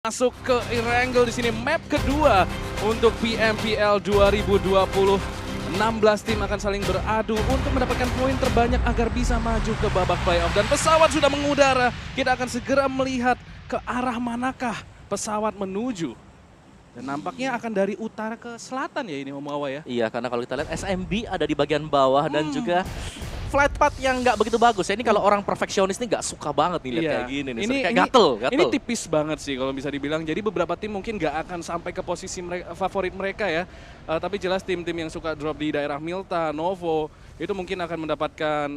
Masuk ke Erangel di sini map kedua untuk PMPL 2020. 16 tim akan saling beradu untuk mendapatkan poin terbanyak agar bisa maju ke babak playoff. Dan pesawat sudah mengudara. Kita akan segera melihat ke arah manakah pesawat menuju. Dan nampaknya akan dari utara ke selatan ya ini Om Wawa ya. Iya, karena kalau kita lihat SMB ada di bagian bawah dan juga flight path yang nggak begitu bagus. Ini kalau orang perfeksionis nih nggak suka banget nih lihat kayak gini nih. Kayak gatel. Ini tipis banget sih kalau bisa dibilang. Jadi beberapa tim mungkin nggak akan sampai ke posisi favorit mereka ya. Tapi jelas tim-tim yang suka drop di daerah Milta, Novo, itu mungkin akan mendapatkan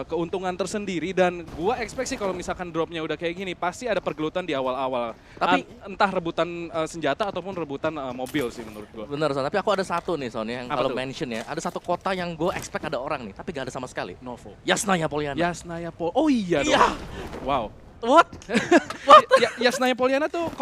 keuntungan tersendiri. Dan gua expect sih kalau misalkan dropnya udah kayak gini, pasti ada pergelutan di awal-awal. Tapi entah rebutan senjata ataupun rebutan mobil sih menurut gua. Bener Son, tapi aku ada satu nih Son yang kalau tuh? mention ya. Ada satu kota yang gue expect ada orang nih, tapi gak ada sama sekali. Novo. Yasnaya Polyana. Yasnaya Pol. Oh iya dong. Iya. Wow. What? Yasnaya Polyana tuh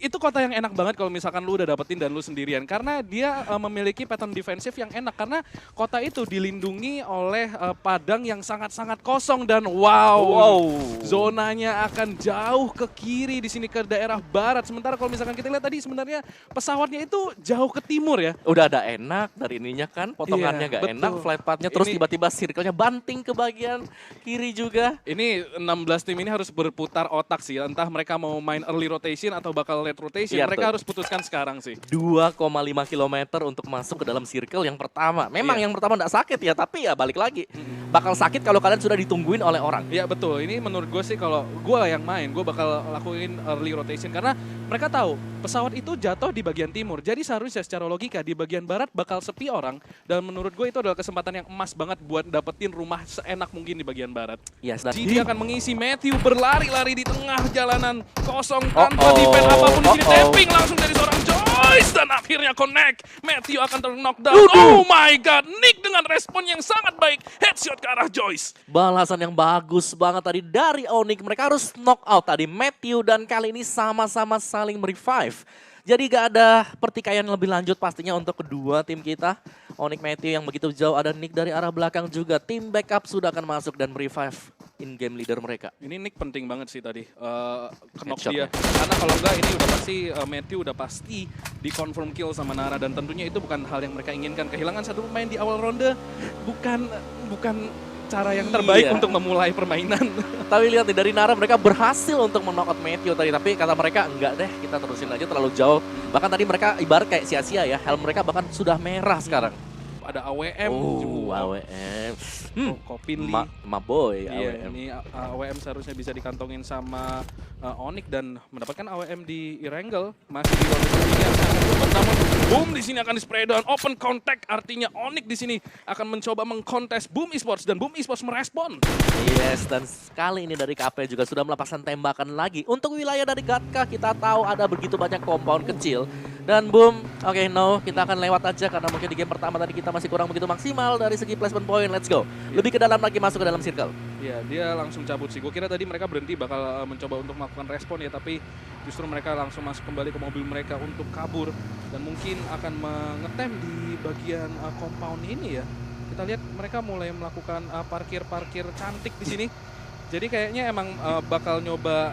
itu kota yang enak banget kalau misalkan lu udah dapetin dan lu sendirian. Karena dia memiliki pattern defensif yang enak. Karena kota itu dilindungi oleh padang yang sangat-sangat kosong. Dan wow, zonanya akan jauh ke kiri di sini ke daerah barat. Sementara kalau misalkan kita lihat tadi sebenarnya pesawatnya itu jauh ke timur ya. Udah ada enak dari ininya kan, potongannya gak enak, flight path-nya terus tiba-tiba circle-nya banting ke bagian kiri juga. Ini 16 tim ini harus berputar otak sih. Entah mereka mau main early rotation atau bakal late rotation. Iya, mereka harus putuskan sekarang sih. 2,5 km untuk masuk ke dalam circle yang pertama. Memang yang pertama enggak sakit ya, tapi ya balik lagi. Bakal sakit kalau kalian sudah ditungguin oleh orang. Iya betul, ini menurut gue sih kalau gue yang main, gue bakal lakuin early rotation. Karena mereka tahu pesawat itu jatuh di bagian timur. Jadi seharusnya secara logika di bagian barat bakal sepi orang. Dan menurut gue itu adalah kesempatan yang emas banget buat dapetin rumah seenak mungkin di bagian barat. Yes, Jadi dia akan mengisi Matthew berlari-lari di tengah jalanan kosong tanpa defense apapun di sini. Tapping langsung dari seorang Joyce dan akhirnya connect. Matthew akan ter-knockdown. Oh my god, Nick dengan respon yang sangat baik. Headshot ke arah Joyce. Balasan yang bagus banget tadi dari Onyx. Mereka harus knock out tadi Matthew dan kali ini sama-sama saling merevive. Jadi gak ada pertikaian lebih lanjut pastinya untuk kedua tim kita. Onyx Matthew yang begitu jauh, ada Nick dari arah belakang juga. Tim backup sudah akan masuk dan merevive in-game leader mereka. Ini Nick penting banget sih tadi, knock dia. Karena kalau enggak ini udah pasti Matthew udah pasti di confirm kill sama Nara. Dan tentunya itu bukan hal yang mereka inginkan. Kehilangan satu pemain di awal ronde bukan cara yang terbaik untuk memulai permainan. Tapi lihat nih dari Nara mereka berhasil untuk men-knockout Matthew tadi. Tapi kata mereka enggak deh, kita terusin aja terlalu jauh. Bahkan tadi mereka ibarat kayak sia-sia ya. Helm mereka bahkan sudah merah sekarang. Ada AWM. AWM. Kopin Ma boy, iya, AWM. ini AWM seharusnya bisa dikantongin sama Onyx dan mendapatkan AWM di Erangel. Masih di ronde ketiga. Namun Boom di sini akan di-spray down. Open contact artinya Onyx di sini akan mencoba mengkontes Boom Esports dan Boom Esports merespon. Yes, dan sekali ini dari KP juga sudah melepaskan tembakan lagi. Untuk wilayah dari Gatka kita tahu ada begitu banyak compound kecil. Dan Boom, kita akan lewat aja karena mungkin di game pertama tadi kita masih kurang begitu maksimal dari segi placement point. Let's go. Lebih ke dalam lagi, masuk ke dalam circle. Iya, dia langsung cabut sih. Gue kira tadi mereka berhenti bakal mencoba untuk melakukan respon ya, tapi justru mereka langsung masuk kembali ke mobil mereka untuk kabur dan mungkin akan mengetem di bagian compound ini ya. Kita lihat mereka mulai melakukan parkir-parkir cantik di sini. Jadi kayaknya emang bakal nyoba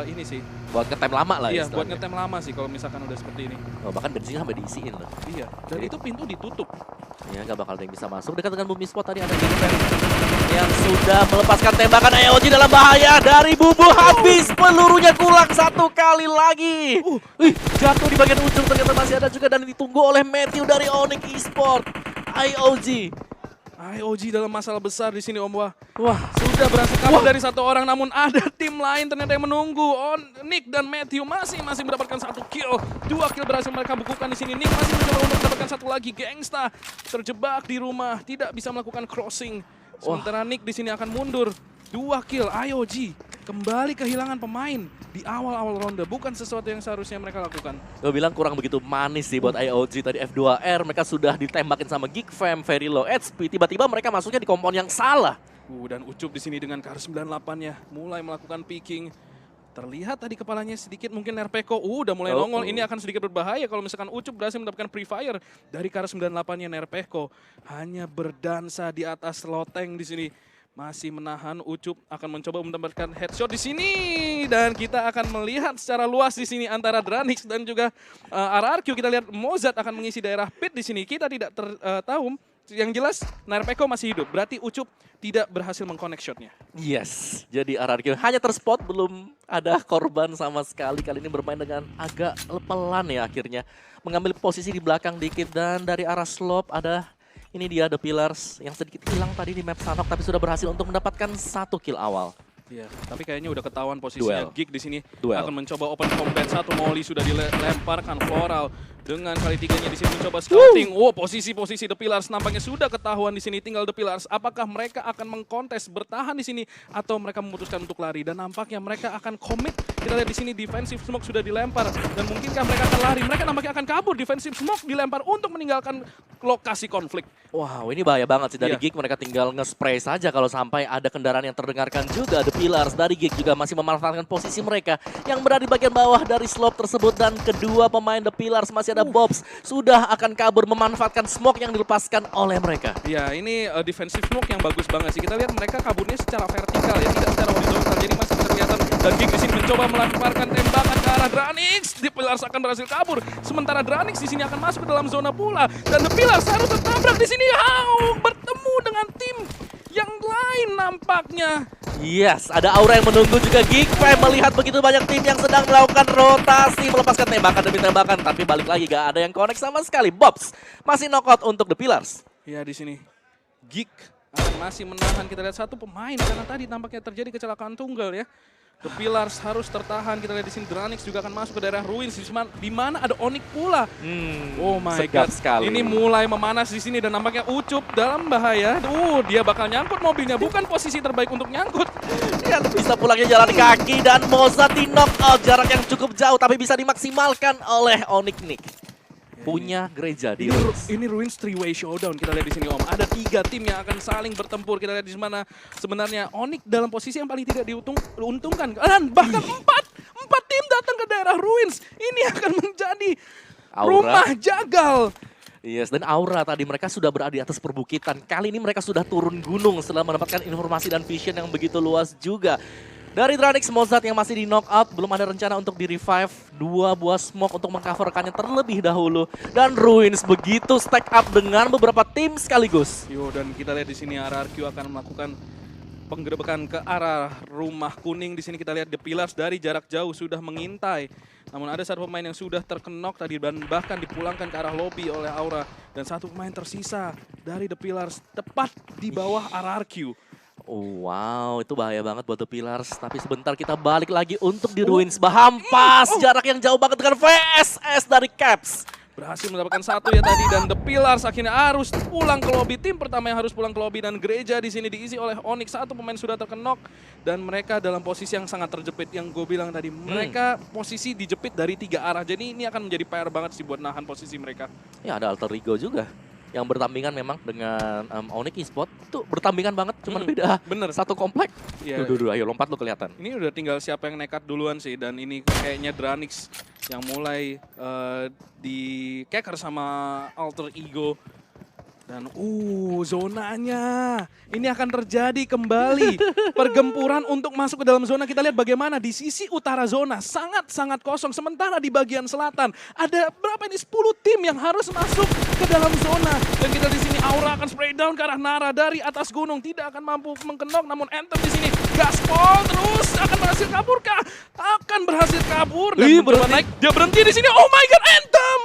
ini sih. Buat ngetem lama lah ya. Iya, buat ngetem lama sih kalau misalkan udah seperti ini. Oh, bahkan bensinnya sampai diisiin loh. Iya, dan itu pintu ditutup. Ya, gak bakal ada yang bisa masuk. Dekat dengan Boom Esports tadi ada yang sudah melepaskan tembakan AOG dalam bahaya dari Bubu. Habis pelurunya kurang satu kali lagi. Jatuh di bagian ujung, ternyata masih ada juga dan ditunggu oleh Matthew dari Onyx Esports. IOG dalam masalah besar di sini Om Wah. Sudah berhasil kabur dari satu orang, namun ada tim lain ternyata yang menunggu. Nick dan Matthew masih mendapatkan satu kill. 2 kill berhasil mereka bukukan di sini. Nick masih mencoba untuk mendapatkan satu lagi. Gangsta terjebak di rumah, tidak bisa melakukan crossing. Sementara Nick di sini akan mundur. 2 kill. IOG kembali kehilangan pemain di awal-awal ronde. Bukan sesuatu yang seharusnya mereka lakukan. Gue bilang kurang begitu manis sih buat IOG tadi F2R. Mereka sudah ditembakin sama Geekfam, very low HP. Tiba-tiba mereka masuknya di kompon yang salah. Dan Ucup di sini dengan KR98-nya mulai melakukan picking. Terlihat tadi kepalanya sedikit mungkin Nerpeko. Udah mulai nongol. Ini akan sedikit berbahaya kalau misalkan Ucup berhasil mendapatkan pre-fire dari KR98-nya Nerpeko. Hanya berdansa di atas loteng di sini. masih menahan. Ucup akan mencoba mendapatkan headshot di sini dan kita akan melihat secara luas di sini antara Dranix dan juga RRQ. Kita lihat Mozart akan mengisi daerah pit di sini. Kita tidak tahu. Yang jelas Narpeko masih hidup. Berarti Ucup tidak berhasil mengconnect shotnya. Yes, jadi RRQ hanya terspot, belum ada korban sama sekali. Kali ini bermain dengan agak pelan ya akhirnya. Mengambil posisi di belakang dikit dan dari arah slope ada ini dia The Pillars yang sedikit hilang tadi di map Sanhok tapi sudah berhasil untuk mendapatkan 1 kill awal. Iya, tapi kayaknya udah ketahuan posisinya. Duel. Geek di sini Duel. akan mencoba open combat. 1 molly sudah dilemparkan Floral dengan kali 3-nya di sini mencoba scouting. Oh, posisi-posisi The Pillars nampaknya sudah ketahuan di sini. Tinggal The Pillars. Apakah mereka akan mengkontes bertahan di sini atau mereka memutuskan untuk lari? Dan nampaknya mereka akan commit. Kita lihat di sini defensive smoke sudah dilempar dan mungkinkah mereka akan lari? Mereka nampaknya akan kabur. Defensive smoke dilempar untuk meninggalkan lokasi konflik. Wow, ini bahaya banget sih dari Iya. Geek. Mereka tinggal nge-spray saja kalau sampai ada kendaraan yang terdengarkan juga. The Pillars dari Geek juga masih memanfaatkan posisi mereka yang berada di bagian bawah dari slope tersebut. Dan kedua pemain The Pillars masih ada Bobs. Sudah akan kabur memanfaatkan smoke yang dilepaskan oleh mereka. Ya, ini defensive smoke yang bagus banget sih. Kita lihat mereka kaburnya secara vertikal ya, tidak secara horizontal. Jadi masih bisa kelihatan. Dan Geek di sini mencoba melemparkan tembakan ke arah Dranix. The Pillars akan berhasil kabur. Sementara Dranix di sini akan masuk ke dalam zona pula. Dan The Pillars harus tertabrak di sini. Bertemu dengan tim yang lain nampaknya. Yes, ada aura yang menunggu juga. Geek Fam melihat begitu banyak tim yang sedang melakukan rotasi, melepaskan tembakan demi tembakan, tapi balik lagi gak ada yang connect sama sekali. Bobs masih knockout untuk The Pillars. Ya, di sini Geek akan masih menahan. Kita lihat 1 pemain karena tadi tampaknya terjadi kecelakaan tunggal ya. The Pillars harus tertahan. Kita lihat di sini Dranix juga akan masuk ke daerah Ruins di mana ada Onyx pula. Oh my Segap god. sekali. Ini mulai memanas di sini dan nampaknya Ucup dalam bahaya. Dia bakal nyangkut mobilnya, bukan posisi terbaik untuk nyangkut. Ya, bisa pulangnya jalan kaki dan Mozart di knockout. Jarak yang cukup jauh tapi bisa dimaksimalkan oleh Onyx Nick. Punya gereja di Ruins. Ini Ruins 3-way showdown. Kita lihat di sini Om. Ada 3 tim yang akan saling bertempur. Kita lihat di mana sebenarnya Onyx dalam posisi yang paling tidak diuntungkan. Dan bahkan 4 tim datang ke daerah Ruins. Ini akan menjadi Aura. rumah jagal. Yes, dan Aura tadi mereka sudah berada di atas perbukitan. Kali ini mereka sudah turun gunung setelah mendapatkan informasi dan vision yang begitu luas juga. Dari Dranix, Mozart yang masih di knockout, belum ada rencana untuk di-revive. 2 buah smoke untuk mengcoverkannya terlebih dahulu. Dan Ruins begitu stack up dengan beberapa tim sekaligus. Dan kita lihat di sini RRQ akan melakukan penggerebekan ke arah rumah kuning. Di sini kita lihat The Pillars dari jarak jauh sudah mengintai. Namun ada 1 pemain yang sudah terkenok tadi dan bahkan dipulangkan ke arah lobby oleh Aura. Dan 1 pemain tersisa dari The Pillars tepat di bawah RRQ. Oh, wow, itu bahaya banget buat The Pillars. Tapi sebentar kita balik lagi untuk di Ruins. Bahampas, jarak yang jauh banget dengan VSS dari Caps. Berhasil mendapatkan 1 ya tadi dan The Pillars akhirnya harus pulang ke lobby. Tim pertama yang harus pulang ke lobby dan gereja di sini diisi oleh Onyx. 1 pemain sudah terkenok dan mereka dalam posisi yang sangat terjepit. Yang gue bilang tadi, mereka posisi dijepit dari 3 arah. Jadi ini akan menjadi PR banget sih buat nahan posisi mereka. Ya, ada Alter Ego juga yang bertandingan memang dengan Onyx Esports. Itu bertandingan banget, cuman beda Bener. 1 komplek. Iya. Duh, ayo lompat lu kelihatan. Ini udah tinggal siapa yang nekat duluan sih. Dan ini kayaknya Dranix yang mulai di keker sama Alter Ego. Dan zonanya. Ini akan terjadi kembali. Pergempuran untuk masuk ke dalam zona. Kita lihat bagaimana di sisi utara zona. Sangat-sangat kosong. Sementara di bagian selatan. Ada berapa ini? 10 tim yang harus masuk ke dalam zona. Dan kita di sini Aura akan spray down ke arah Nara dari atas gunung. Tidak akan mampu mengkenok. Namun Anthem di sini gaspol terus. Akan berhasil kabur kah? Akan berhasil kabur. Dan mencoba naik. Dia berhenti di sini. Oh my god, Anthem!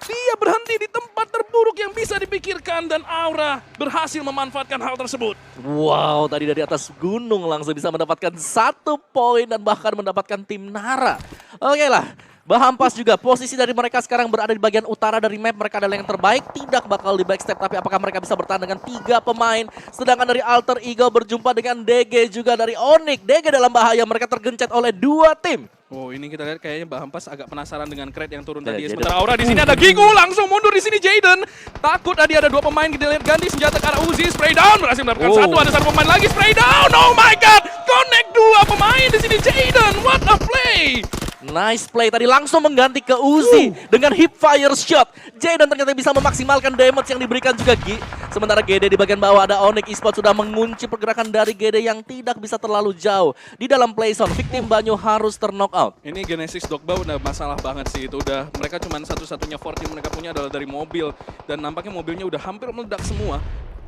Dia berhenti di tempat terburuk yang bisa dipikirkan dan Aura berhasil memanfaatkan hal tersebut. Wow, tadi dari atas gunung langsung bisa mendapatkan 1 poin dan bahkan mendapatkan tim Nara. Oke lah, Bahampas juga posisi dari mereka sekarang berada di bagian utara dari map. Mereka adalah yang terbaik, tidak bakal di backstep. Tapi apakah mereka bisa bertahan dengan 3 pemain? Sedangkan dari Alter Ego berjumpa dengan DG juga dari Onyx. DG dalam bahaya, mereka tergencet oleh 2 tim. Oh, ini kita lihat kayaknya Bahampas agak penasaran dengan crate yang turun tadi. Jaden. Sementara Aura di sini ada Gigu langsung mundur di sini Jaden. Takut tadi ada 2 pemain, kita lihat ganti senjata ke arah Uzi, spray down, berhasil mendapatkan 1, ada 1 pemain lagi spray down. Oh my god, connect 2 pemain di sini Jaden. What a play! Nice play tadi langsung mengganti ke Uzi dengan hip fire shot. Jayden ternyata bisa memaksimalkan damage yang diberikan juga Gi. Sementara GD di bagian bawah ada Onyx Esports sudah mengunci pergerakan dari GD yang tidak bisa terlalu jauh. Di dalam play zone, Victim Banyu harus knock out. Ini Genesis Dogba udah masalah banget sih itu. Udah mereka cuma satu-satunya fort yang mereka punya adalah dari mobil. Dan nampaknya mobilnya udah hampir meledak semua.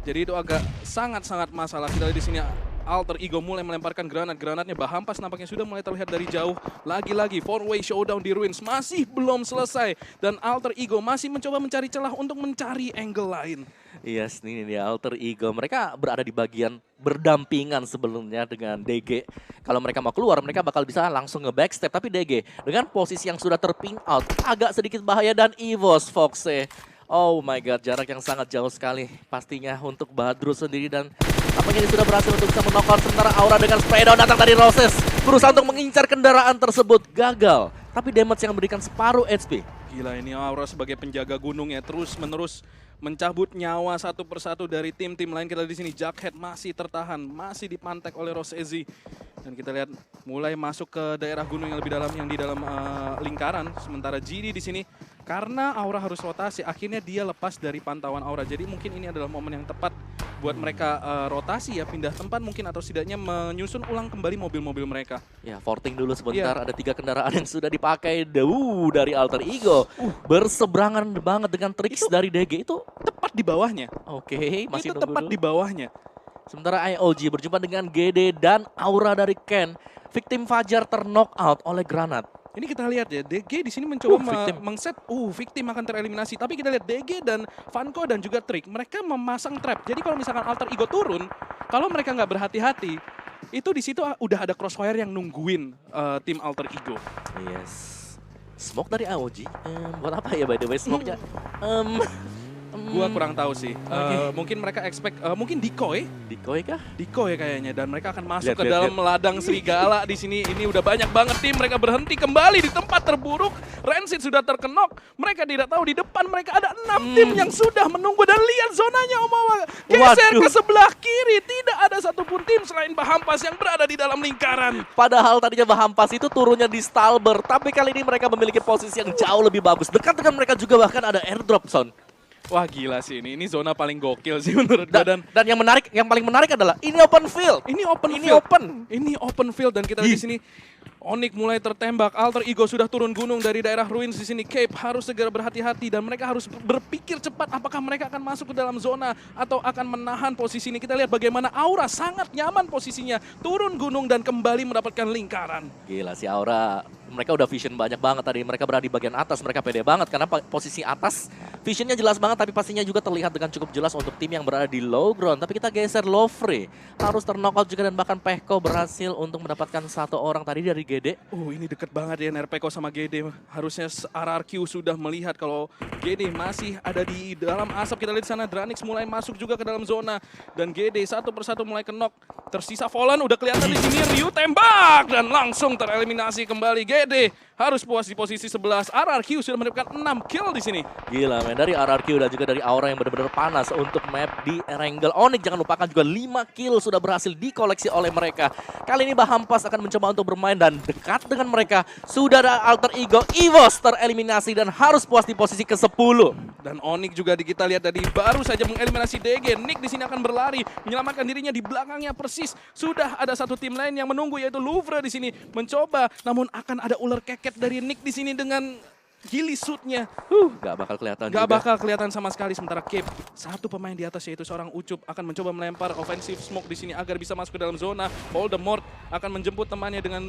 Jadi itu agak sangat-sangat masalah. Kita lihat di sini Alter Ego mulai melemparkan granatnya. Bahampas nampaknya sudah mulai terlihat dari jauh. Lagi-lagi 4-way showdown di Ruins masih belum selesai. Dan Alter Ego masih mencoba mencari celah untuk mencari angle lain. Yes, ini dia Alter Ego. Mereka berada di bagian berdampingan sebelumnya dengan DG. Kalau mereka mau keluar, mereka bakal bisa langsung nge-backstep. Tapi DG dengan posisi yang sudah terping out, agak sedikit bahaya dan EVOS Foxe. Oh my god, jarak yang sangat jauh sekali pastinya untuk Badru sendiri dan apakah ini sudah berhasil untuk bisa menokon sementara Aura dengan spray down datang dari Roses. Berusaha untuk mengincar kendaraan tersebut, gagal. Tapi damage yang memberikan separuh HP. Gila ini Aura sebagai penjaga gunung ya terus-menerus mencabut nyawa satu persatu dari tim-tim lain. Kita lihat di sini Jughead masih tertahan, masih dipantek oleh Rosezi. Dan kita lihat mulai masuk ke daerah gunung yang lebih dalam yang di dalam lingkaran. Sementara GD di sini karena Aura harus rotasi, akhirnya dia lepas dari pantauan Aura. Jadi mungkin ini adalah momen yang tepat buat mereka rotasi ya, pindah tempat mungkin atau setidaknya menyusun ulang kembali mobil-mobil mereka. Ya, forting dulu sebentar. Ada 3 kendaraan yang sudah dipakai dari Alter Ego. Berseberangan banget dengan tricks dari DG itu. Tepat di bawahnya. Oke, masih itu nunggu tepat dulu. di bawahnya. Sementara IOG berjumpa dengan GD dan Aura dari Ken. Victim Fajar terknock out oleh granat. Ini kita lihat ya, DG di sini mencoba Victim. mengset, Victim akan tereliminasi. Tapi kita lihat DG dan Vanco dan juga Trick, mereka memasang trap. Jadi kalau misalkan Alter Ego turun, kalau mereka nggak berhati-hati, itu di situ udah ada crossfire yang nungguin tim Alter Ego. Yes. Smoke dari IOG. Buat apa ya by the way smoke-nya? Gua kurang tahu sih. Mungkin mereka expect, mungkin decoy. Decoy kah? Decoy kayaknya, dan mereka akan masuk Lihat, ke lihat, dalam ladang serigala di sini. Ini udah banyak banget tim, mereka berhenti kembali di tempat terburuk. Rancid sudah terkenok, mereka tidak tahu di depan mereka ada 6 tim yang sudah menunggu. Dan lihat zonanya Omawa geser Waduh. ke sebelah kiri. Tidak ada satupun tim selain Bahampas yang berada di dalam lingkaran. Padahal tadinya Bahampas itu turunnya di Stalber, tapi kali ini mereka memiliki posisi yang jauh lebih bagus. Dekat dengan mereka juga bahkan ada airdrop, Son. Wah gila sih ini zona paling gokil sih menurut gue. Dan Dan yang paling menarik adalah ini open field. ini open Ini field. open. Ini open field dan kita lihat di sini Onyx mulai tertembak. Alter Ego sudah turun gunung dari daerah Ruins di sini. Cape harus segera berhati-hati dan mereka harus berpikir cepat apakah mereka akan masuk ke dalam zona atau akan menahan posisi ini. Kita lihat bagaimana Aura sangat nyaman posisinya, turun gunung dan kembali mendapatkan lingkaran. Gila si Aura, mereka udah vision banyak banget tadi. Mereka berada di bagian atas, mereka pede banget karena posisi atas visionnya jelas banget, tapi pastinya juga terlihat dengan cukup jelas untuk tim yang berada di low ground. Tapi kita geser Lofre, harus terknockout juga dan bahkan Pehko berhasil untuk mendapatkan 1 orang tadi dari GD. Ini deket banget ya Nerpeko sama GD. Harusnya RRQ sudah melihat kalau GD masih ada di dalam asap. Kita lihat di sana Dranix mulai masuk juga ke dalam zona dan GD satu persatu mulai kenok. Tersisa Volan udah kelihatan di sini. Ryu tembak dan langsung tereliminasi kembali. GD harus puas di posisi 11. RRQ sudah mendapatkan 6 kill di sini. Gila men, dari RRQ dan juga dari Aura yang benar-benar panas untuk map di Erangel. Onyx jangan lupakan juga 5 kill sudah berhasil dikoleksi oleh mereka. Kali ini Bahampas akan mencoba untuk bermain dan dekat dengan mereka. Sudah ada Alter Ego, EVOS tereliminasi dan harus puas di posisi ke-10. Dan Onyx juga kita lihat tadi baru saja mengeliminasi DG. Nick di sini akan berlari, menyelamatkan dirinya di belakangnya persis. Sudah ada satu tim lain yang menunggu yaitu Louvre di sini mencoba, namun akan ada ular keket dari Nick di sini dengan ghillie suitnya. Gak bakal kelihatan Gak juga. bakal kelihatan sama sekali. Sementara Cape, satu pemain di atas yaitu seorang Ucup akan mencoba melempar offensive smoke di sini agar bisa masuk ke dalam zona. Voldemort akan menjemput temannya dengan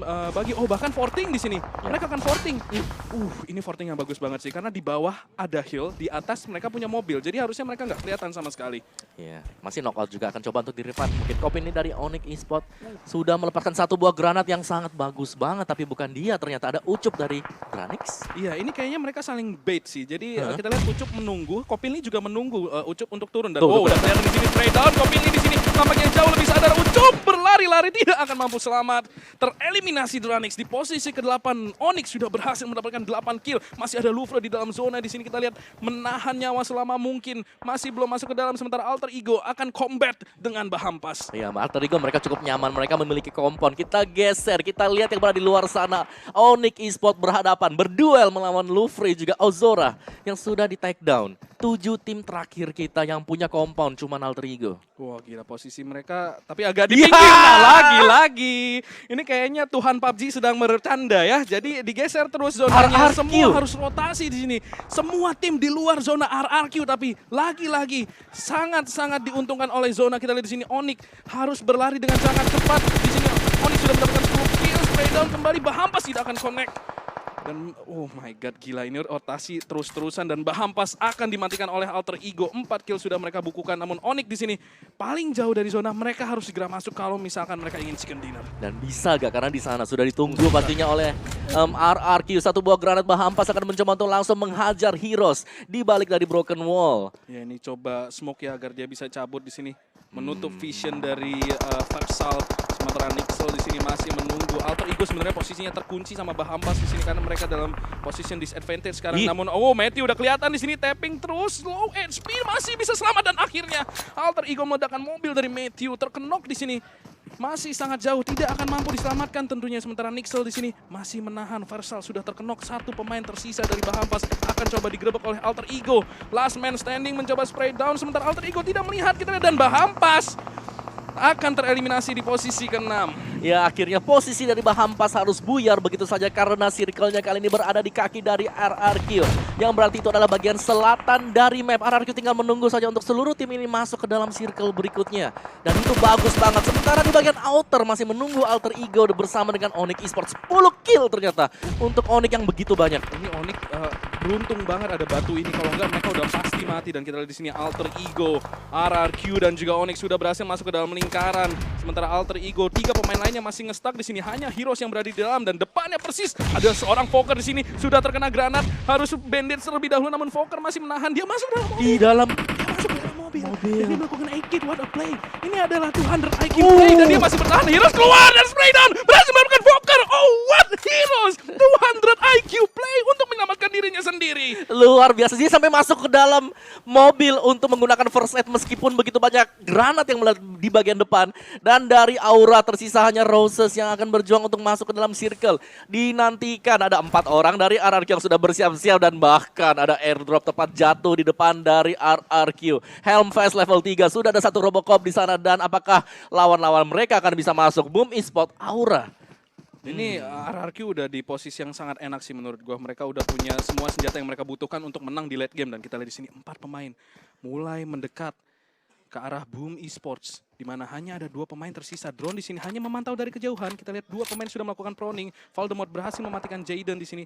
bahkan forting di sini. Mereka akan forting. Ini forting yang bagus banget sih karena di bawah ada hill, di atas mereka punya mobil. Jadi harusnya mereka nggak kelihatan sama sekali. Iya, masih knockout juga akan coba untuk di-revive. Mungkin Kopin ini dari Onyx Esports sudah melepaskan 1 buah granat yang sangat bagus banget, tapi bukan dia, ternyata ada Ucup dari Dranix. Iya, ini kayaknya mereka saling bait sih. Jadi kita lihat Ucup menunggu, Kopilny juga menunggu Ucup untuk turun dan udah kelihatan di sini trade down. Kopilny di sini nampaknya jauh lebih sadar. Ucup berlari berlari-lari tidak akan mampu selamat. Tereliminasi Dranix di posisi ke-8. Onyx sudah berhasil mendapatkan 8 kill. Masih ada Louvre di dalam zona. Di sini kita lihat menahan nyawa selama mungkin. Masih belum masuk ke dalam, sementara Alter Ego akan combat dengan Bahampas. Iya, Alter Ego mereka cukup nyaman, mereka memiliki kompon. Kita geser, kita lihat yang berada di luar sana. Onyx Esports berhadapan, berduel melawan Louvre juga Ozora yang sudah di take down. 7 tim terakhir kita yang punya kompon cuman Alter Ego. Wah gila posisi mereka, tapi agak di pinggir. Nah, lagi-lagi. Ini kayaknya Tuhan PUBG sedang bercanda ya. Jadi digeser terus zonanya. RRQ. Semua harus rotasi di sini. Semua tim di luar zona RRQ, tapi lagi-lagi sangat-sangat diuntungkan oleh zona. Kita lihat di sini Onyx harus berlari dengan sangat cepat. Di sini Onyx sudah mendapatkan 10 kill, spray down kembali. Bahampas tidak akan connect. Dan oh my god gila, ini rotasi terus-terusan dan Bahampas akan dimatikan oleh Alter Ego. 4 kill sudah mereka bukukan, namun Onyx di sini paling jauh dari zona. Mereka harus segera masuk kalau misalkan mereka ingin chicken dinner. Dan bisa gak? Karena di sana sudah ditunggu pastinya oleh RRQ. Satu buah granat Bahampas akan mencoba untuk langsung menghajar Heroes di balik dari Broken Wall. Ya ini coba smoke ya agar dia bisa cabut di sini. Menutup vision dari Versal. Sementara Nixel di sini masih menunggu. Alter Ego sebenarnya posisinya terkunci sama Bahampas di sini karena mereka dalam position disadvantage sekarang. Namun Matthew udah kelihatan di sini tapping terus, low HP masih bisa selamat dan akhirnya Alter Ego meledakkan mobil dari Matthew, terkenok di sini. Masih sangat jauh, tidak akan mampu diselamatkan tentunya. Sementara Nixel di sini masih menahan. Versal sudah terkenok, satu pemain tersisa dari Bahampas akan coba digerebek oleh Alter Ego. Last man standing mencoba spray down, sementara Alter Ego tidak melihat kita lihat, dan Bahampas akan tereliminasi di posisi ke-6. Ya akhirnya posisi dari Bahampas harus buyar begitu saja karena circle-nya kali ini berada di kaki dari RRQ. Yang berarti itu adalah bagian selatan dari map. RRQ tinggal menunggu saja untuk seluruh tim ini masuk ke dalam circle berikutnya. Dan itu bagus banget. Sementara di bagian outer masih menunggu Alter Ego bersama dengan Onyx Esports. 10 kill ternyata untuk Onyx yang begitu banyak. Ini Onyx beruntung banget ada batu ini, kalau enggak mereka udah pasti mati. Dan kita lihat di sini Alter Ego, RRQ dan juga Onyx sudah berhasil masuk ke dalam lingkaran. Sementara Alter Ego, 3 pemain lainnya masih nge-stuck di sini. Hanya Heroes yang berada di dalam dan depannya persis ada seorang Fokker di sini sudah terkena granat. Harus bandit terlebih dahulu, namun Fokker masih menahan. Dia masuk dalam mobil. Di dalam Dia masuk dalam mobil. Dan dia melakukan IQ, what a play. Ini adalah 200 IQ play dan dia masih bertahan. Heroes keluar dan spray down. Berhasil melakukan Fokker. Oh what Heroes. 200 IQ play untuk menyelamatkan dirinya sendiri. luar biasa. Dia sampai masuk ke dalam mobil untuk menggunakan first aid meskipun begitu banyak granat yang meledak di bagian depan. Dan dari aura tersisa hanya Roses yang akan berjuang untuk masuk ke dalam circle. Dinantikan ada 4 orang dari RRQ yang sudah bersiap-siap dan bahkan ada airdrop tepat jatuh di depan dari RRQ. Helm Fast level 3 sudah ada satu Robocop di sana dan apakah lawan-lawan mereka akan bisa masuk? Boom Esports Aura. Ini RRQ udah di posisi yang sangat enak sih menurut gua. Mereka udah punya semua senjata yang mereka butuhkan untuk menang di late game. Dan kita lihat di sini 4 pemain mulai mendekat ke arah Boom Esports, di mana hanya ada 2 pemain tersisa. Drone di sini hanya memantau dari kejauhan. Kita lihat 2 pemain sudah melakukan proning. Voldemort berhasil mematikan Jaden di sini.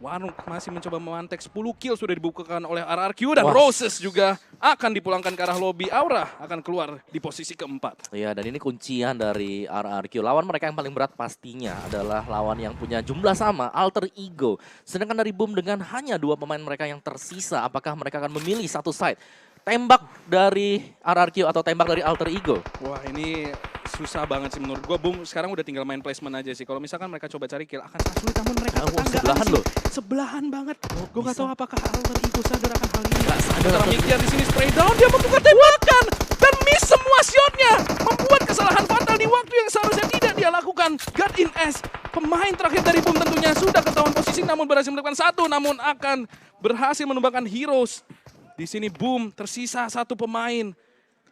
Warung masih mencoba memantek. 10 kill sudah dibukukan oleh RRQ dan Roses juga akan dipulangkan ke arah lobby. Aura akan keluar di posisi keempat. Iya, dan ini kuncian dari RRQ. Lawan mereka yang paling berat pastinya adalah lawan yang punya jumlah sama, Alter Ego. Sedangkan dari Boom dengan hanya 2 pemain mereka yang tersisa, apakah mereka akan memilih satu side? Tembak dari RRQ atau tembak dari Alter Ego? Wah ini susah banget sih menurut gua. Boom sekarang udah tinggal main placement aja sih. Kalau misalkan mereka coba cari kill akan sangat sulit, namun mereka tetanggaan sebelahan sih. loh. Sebelahan banget. Gua nggak tahu apakah Alter Ego sadar akan hal ini. Nggak sadar. Sementara Mikir di sini spray down, dia membuka tembakan dan miss semua shotnya, membuat kesalahan fatal di waktu yang seharusnya tidak dia lakukan. God in S, pemain terakhir dari Boom tentunya sudah ketahuan posisi, namun berhasil melakukan satu, namun akan berhasil menumbangkan Heroes. Di sini Boom tersisa 1 pemain.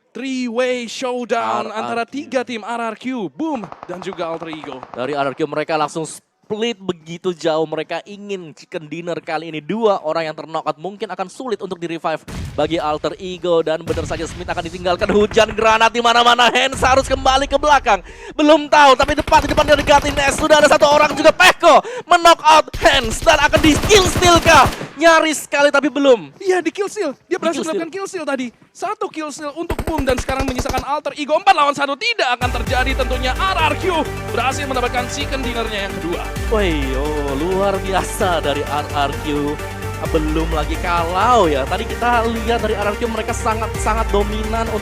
3-way showdown antara 3 tim RRQ, Boom dan juga Alter Ego. Dari RRQ mereka langsung split begitu jauh. Mereka ingin chicken dinner kali ini. 2 orang yang terknockout mungkin akan sulit untuk di-revive bagi Alter Ego. Dan benar saja Smith akan ditinggalkan, hujan granat di mana-mana. Hans harus kembali ke belakang. Belum tahu, tapi di depan dari Gatines sudah ada 1 orang juga. Peko men-knockout Hans dan akan di-kill steal kah? Nyaris sekali tapi belum. Iya di kill steal, dia berhasil melakukan kill steal tadi. 1 kill steal untuk Boom dan sekarang menyisakan Alter Ego. 4 lawan 1 tidak akan terjadi tentunya. RRQ berhasil mendapatkan chicken dinnernya yang kedua. Oh, luar biasa dari RRQ. Belum lagi kalau ya, tadi kita lihat dari RRQ mereka sangat-sangat dominan untuk